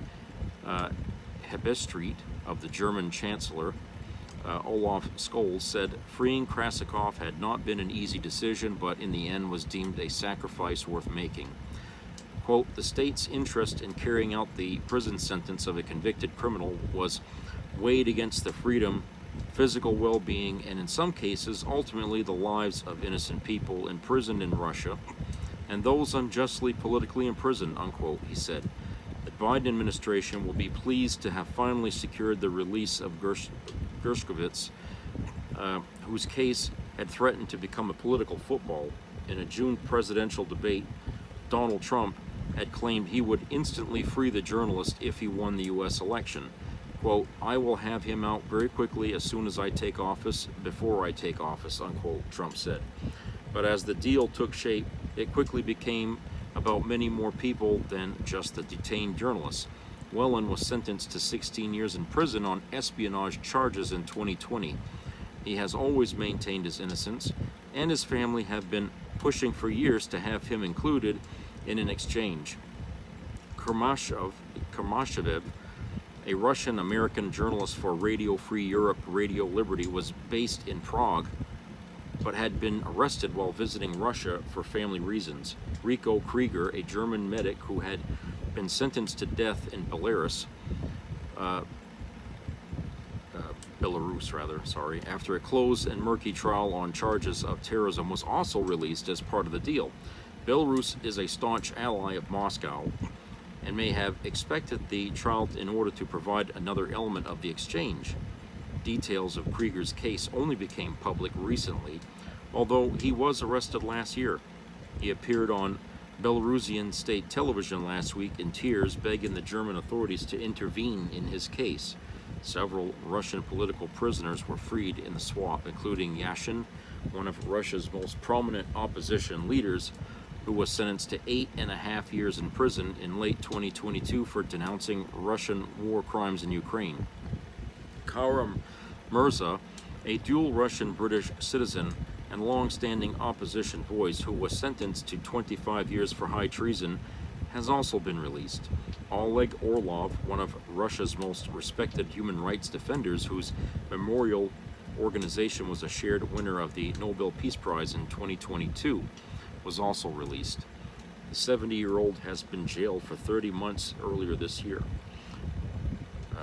S11: Hebestreet, of the German Chancellor, Olaf Scholz, said freeing Krasikov had not been an easy decision, but in the end was deemed a sacrifice worth making. Quote, "The state's interest in carrying out the prison sentence of a convicted criminal was weighed against the freedom, physical well-being, and in some cases, ultimately the lives of innocent people imprisoned in Russia and those unjustly politically imprisoned," unquote, he said. The Biden administration will be pleased to have finally secured the release of Gershkovitz, whose case had threatened to become a political football. In a June presidential debate, Donald Trump had claimed he would instantly free the journalist if he won the U.S. election. Quote, "I will have him out very quickly as soon as I take office, before I take office," unquote, Trump said. But as the deal took shape, it quickly became about many more people than just the detained journalists. Whelan was sentenced to 16 years in prison on espionage charges in 2020. He has always maintained his innocence, and his family have been pushing for years to have him included in an exchange. Kurmashev, a Russian-American journalist for Radio Free Europe, Radio Liberty, was based in Prague, but had been arrested while visiting Russia for family reasons. Rico Krieger, a German medic who had been sentenced to death in Belarus, after a closed and murky trial on charges of terrorism, was also released as part of the deal. Belarus is a staunch ally of Moscow and may have expected the trial in order to provide another element of the exchange. Details of Krieger's case only became public recently, although he was arrested last year. He appeared on Belarusian state television last week in tears, begging the German authorities to intervene in his case. Several Russian political prisoners were freed in the swap, including Yashin, one of Russia's most prominent opposition leaders, who was sentenced to 8.5 years in prison in late 2022 for denouncing Russian war crimes in Ukraine. Karam Mirza, a dual Russian-British citizen and long-standing opposition voice who was sentenced to 25 years for high treason, has also been released. Oleg Orlov, one of Russia's most respected human rights defenders, whose memorial organization was a shared winner of the Nobel Peace Prize in 2022, was also released. The 70-year-old has been jailed for 30 months earlier this year.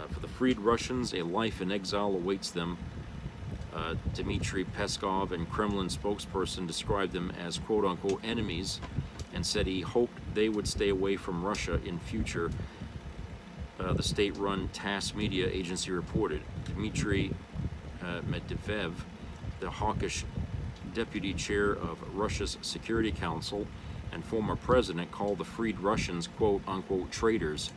S11: For the freed Russians, a life in exile awaits them. Dmitry Peskov, and Kremlin spokesperson, described them as quote-unquote enemies and said he hoped they would stay away from Russia in future. The state-run TASS media agency reported. Dmitry Medvedev, the hawkish deputy chair of Russia's Security Council and former president, called the freed Russians quote-unquote traitors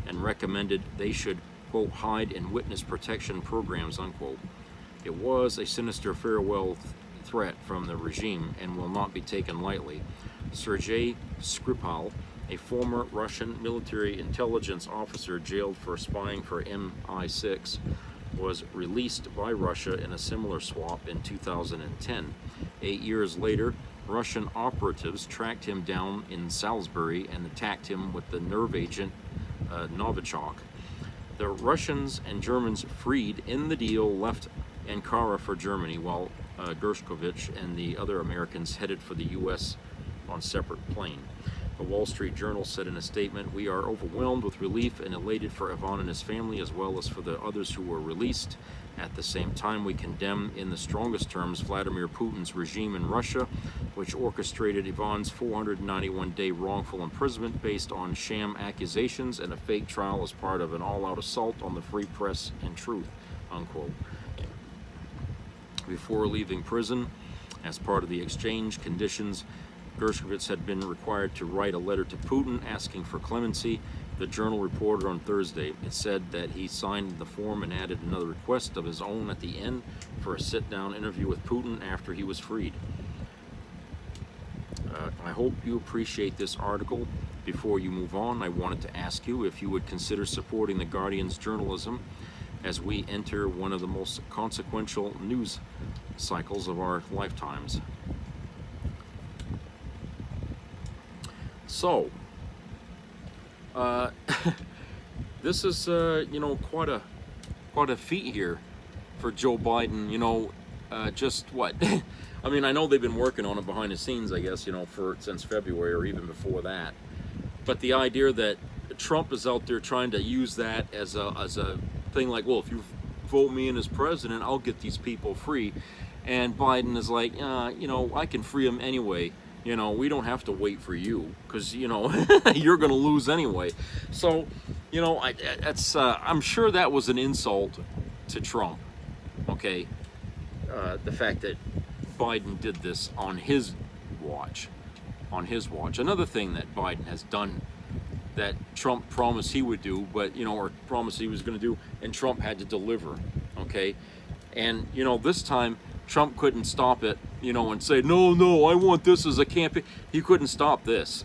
S11: and recommended they should quote hide in witness protection programs unquote. It was a sinister farewell threat from the regime and will not be taken lightly. Sergei Skripal, a former Russian military intelligence officer jailed for spying for MI6, was released by Russia in a similar swap in 2010. 8 years later, Russian operatives tracked him down in Salisbury and attacked him with the nerve agent Novichok. The Russians and Germans freed in the deal left Ankara for Germany, while Gershkovich and the other Americans headed for the U.S. on separate plane. The Wall Street Journal said in a statement, "We are overwhelmed with relief and elated for Ivan and his family, as well as for the others who were released. At the same time, we condemn in the strongest terms Vladimir Putin's regime in Russia, which orchestrated Ivan's 491-day wrongful imprisonment based on sham accusations and a fake trial as part of an all-out assault on the free press and truth," unquote. Before leaving prison, as part of the exchange conditions, Gershkovich had been required to write a letter to Putin asking for clemency. The Journal reported on Thursday. It said that he signed the form and added another request of his own at the end for a sit-down interview with Putin after he was freed. I hope you appreciate this article. Before you move on, I wanted to ask you if you would consider supporting the Guardian's journalism as we enter one of the most consequential news cycles of our lifetimes. So, this is, quite a feat here for Joe Biden. Just what? I mean, I know they've been working on it behind the scenes, I guess, since February or even before that. But the idea that Trump is out there trying to use that as a thing like, well, if you vote me in as president, I'll get these people free. And Biden is like, I can free them anyway. We don't have to wait for you because, you're going to lose anyway. So, I'm sure that was an insult to Trump, okay? The fact that Biden did this on his watch. Another thing that Biden has done that Trump promised he would do, but, or promised he was going to do, and Trump had to deliver, okay? And, this time, Trump couldn't stop it, and say, no, I want this as a campaign. He couldn't stop this.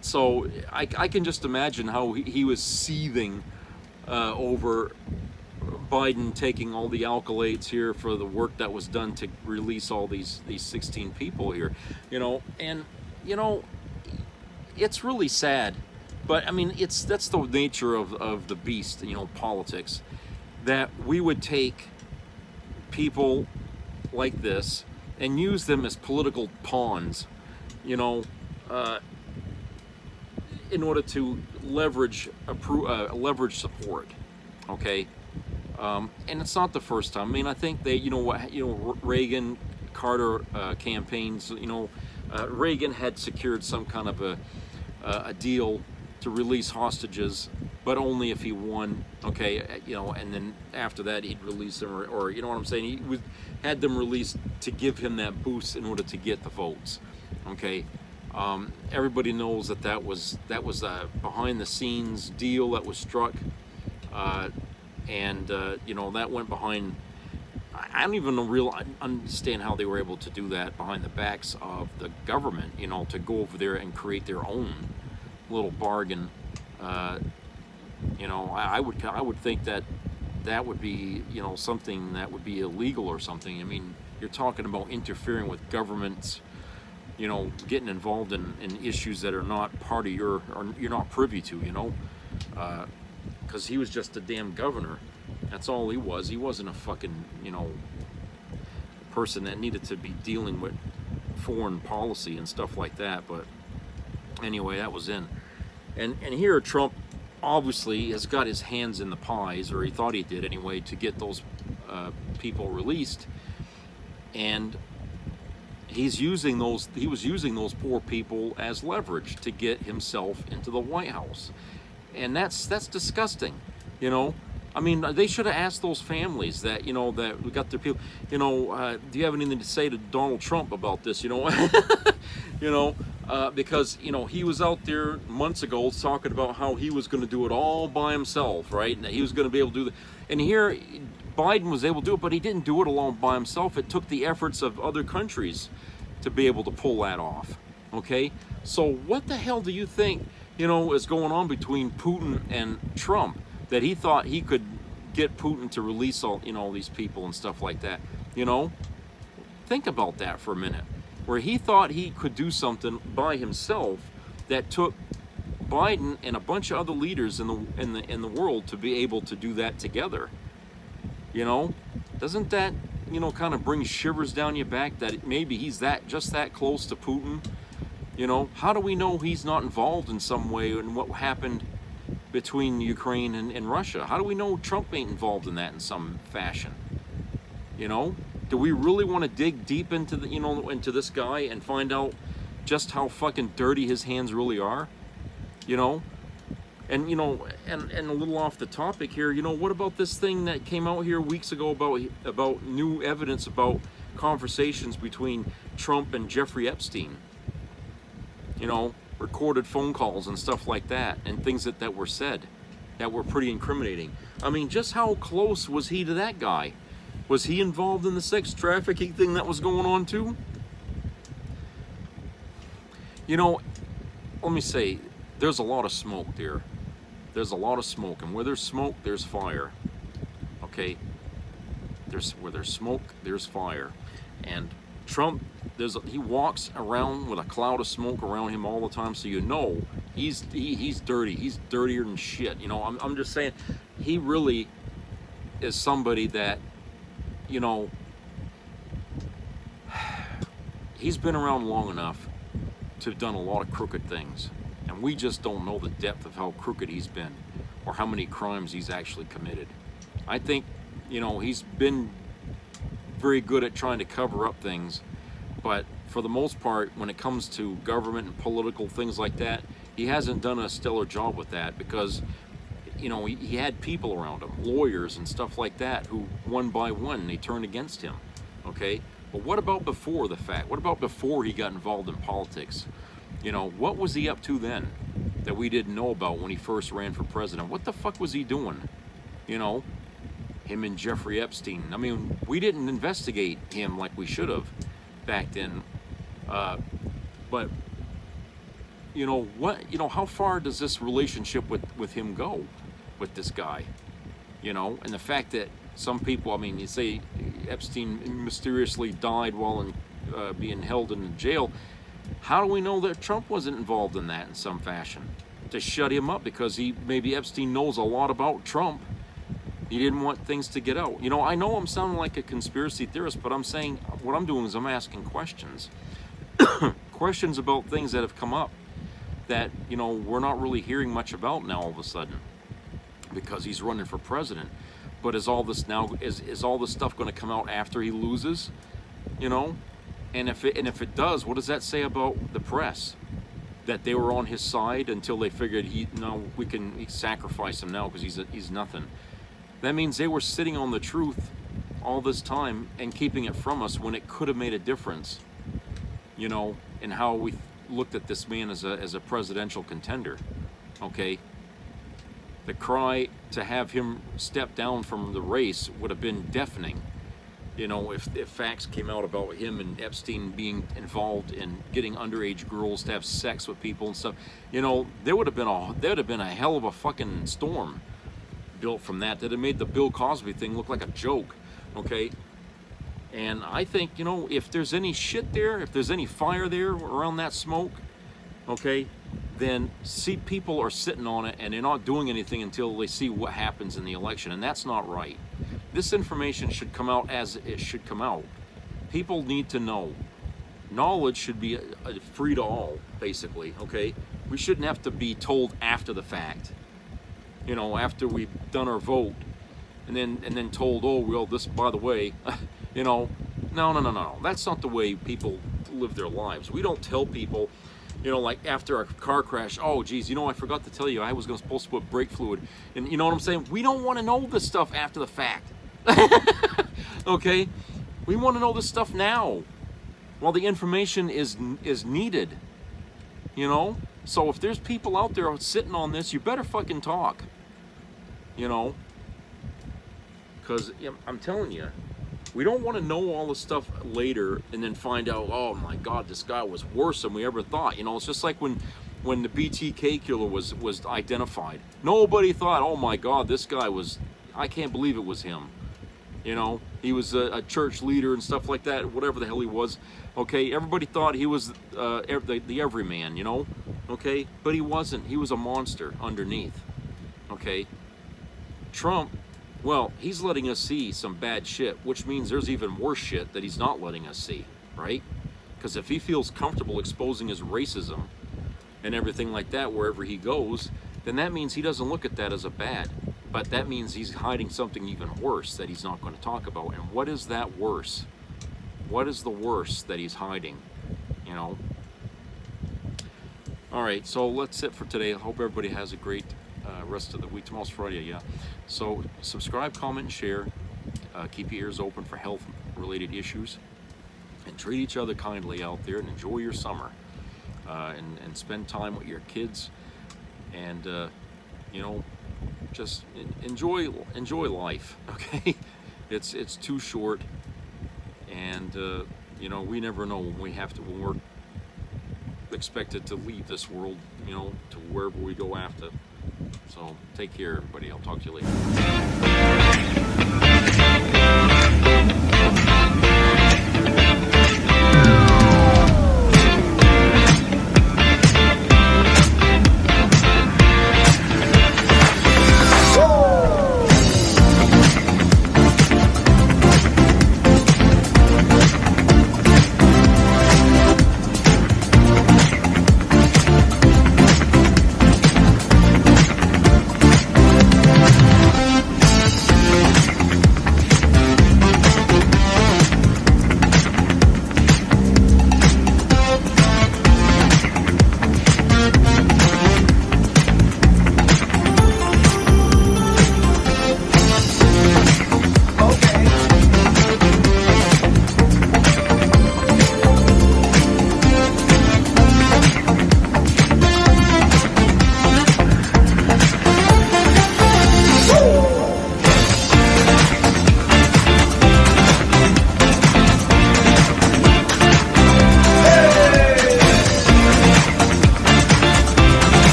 S11: So I can just imagine how he was seething over Biden taking all the accolades here for the work that was done to release all these 16 people here, and, it's really sad. But, I mean, that's the nature of the beast, politics, that we would take people like this and use them as political pawns, in order to leverage support, okay? And it's not the first time. I mean, I think they, Reagan, Carter campaigns, Reagan had secured some kind of a deal to release hostages, but only if he won, okay, and then after that he'd release them, or you know what I'm saying, he had them released to give him that boost in order to get the votes, okay. Everybody knows that was a behind the scenes deal that was struck, and that went behind. I don't even understand how they were able to do that behind the backs of the government, to go over there and create their own little bargain. I would think that would be, something that would be illegal or something. I mean, you're talking about interfering with government's you know, getting involved in issues that are not part of or you're not privy to, you know, because he was just a damn governor. That's all he was. He wasn't a fucking, you know, person that needed to be dealing with foreign policy and stuff like that. But anyway, that was in. And here Trump obviously has got his hands in the pies, or he thought he did anyway, to get those people released. And he was using those poor people as leverage to get himself into the White House. And that's disgusting, you know. I mean, they should have asked those families that, you know, that we got their people, you know, do you have anything to say to Donald Trump about this, you know? You know, because, you know, he was out there months ago talking about how he was going to do it all by himself, right? And that he was going to be able to do that. And here, Biden was able to do it, but he didn't do it alone by himself. It took the efforts of other countries to be able to pull that off, okay? So what the hell do you think, you know, is going on between Putin and Trump, that he thought he could get Putin to release all, you know, all these people and stuff like that, you know? Think about that for a minute, where he thought he could do something by himself that took Biden and a bunch of other leaders in the world to be able to do that together. You know, doesn't that, you know, kind of bring shivers down your back that maybe he's just that close to Putin? You know, how do we know he's not involved in some way in what happened between Ukraine and Russia? How do we know Trump ain't involved in that in some fashion? You know, do we really want to dig deep into the, you know, into this guy and find out just how fucking dirty his hands really are? You know, and you know, and a little off the topic here, you know, what about this thing that came out here weeks ago about new evidence about conversations between Trump and Jeffrey Epstein? You know, recorded phone calls and stuff like that, and things that were said that were pretty incriminating. I mean, just how close was he to that guy? Was he involved in the sex trafficking thing that was going on too? You know, let me say, there's a lot of smoke there. There's a lot of smoke, and where there's smoke, there's fire. Okay? Where there's smoke, there's fire. And Trump, he walks around with a cloud of smoke around him all the time, so you know he's dirty. He's dirtier than shit. You know, I'm just saying, he really is somebody that, you know, he's been around long enough to have done a lot of crooked things, and we just don't know the depth of how crooked he's been or how many crimes he's actually committed. I think, you know, he's been very good at trying to cover up things, but for the most part, when it comes to government and political things like that, he hasn't done a stellar job with that, because, you know, he had people around him, lawyers and stuff like that, who one by one they turned against him. Okay, but what about before the fact? What about before he got involved in politics? You know, what was he up to then that we didn't know about when he first ran for president? What the fuck was he doing? You know, him and Jeffrey Epstein. I mean, we didn't investigate him like we should have back then. But you know what? You know, how far does this relationship with him go, with this guy? You know, and the fact that some people, I mean, you say Epstein mysteriously died while being held in jail. How do we know that Trump wasn't involved in that in some fashion to shut him up? Because maybe Epstein knows a lot about Trump. He didn't want things to get out. You know I'm sounding like a conspiracy theorist, but I'm saying what I'm doing is I'm asking questions. Questions about things that have come up that, you know, we're not really hearing much about now all of a sudden because he's running for president. But is all this stuff going to come out after he loses? You know? And if it does, what does that say about the press? That they were on his side until they figured we can sacrifice him now because he's nothing. That means they were sitting on the truth all this time and keeping it from us when it could have made a difference, you know, in how we looked at this man as a presidential contender. Okay, the cry to have him step down from the race would have been deafening, you know, if facts came out about him and Epstein being involved in getting underage girls to have sex with people and stuff. You know, there would have been a hell of a fucking storm built from that. That it made the Bill Cosby thing look like a joke. Okay, And I think, you know, if there's any shit there, if there's any fire there around that smoke, okay, then see, people are sitting on it and they're not doing anything until they see what happens in the election, and that's not right. This information should come out as it should come out. People need to know. Knowledge should be free to all, basically, okay? We shouldn't have to be told after the fact, you know, after we've done our vote, and then told, oh, well, this, by the way, you know, no. That's not the way people live their lives. We don't tell people, you know, like after a car crash, oh, geez, you know, I forgot to tell you I was supposed to put brake fluid. And you know what I'm saying? We don't want to know this stuff after the fact. Okay? We want to know this stuff now, while the information is needed, you know? So if there's people out there sitting on this, you better fucking talk, you know? Because I'm telling you, we don't want to know all this stuff later and then find out, oh my God, this guy was worse than we ever thought. You know, it's just like when the BTK killer was identified. Nobody thought, oh my God, this guy was, I can't believe it was him. You know, he was a church leader and stuff like that, whatever the hell he was. Okay, everybody thought he was the everyman, you know, okay? But he wasn't. He was a monster underneath, okay? Trump, well, he's letting us see some bad shit, which means there's even worse shit that he's not letting us see, right? Because if he feels comfortable exposing his racism and everything like that wherever he goes, then that means he doesn't look at that as a bad. But that means he's hiding something even worse that he's not going to talk about. And what is that worse? What is the worst that he's hiding? You know? All right, so that's it for today. I hope everybody has a great rest of the week. Tomorrow's Friday, yeah. So subscribe, comment, and share. Keep your ears open for health-related issues. And treat each other kindly out there and enjoy your summer. And spend time with your kids. And, you know, just enjoy life, okay? It's too short, and you know, we never know when we're expected to leave this world, you know, to wherever we go after. So take care, everybody. I'll talk to you later.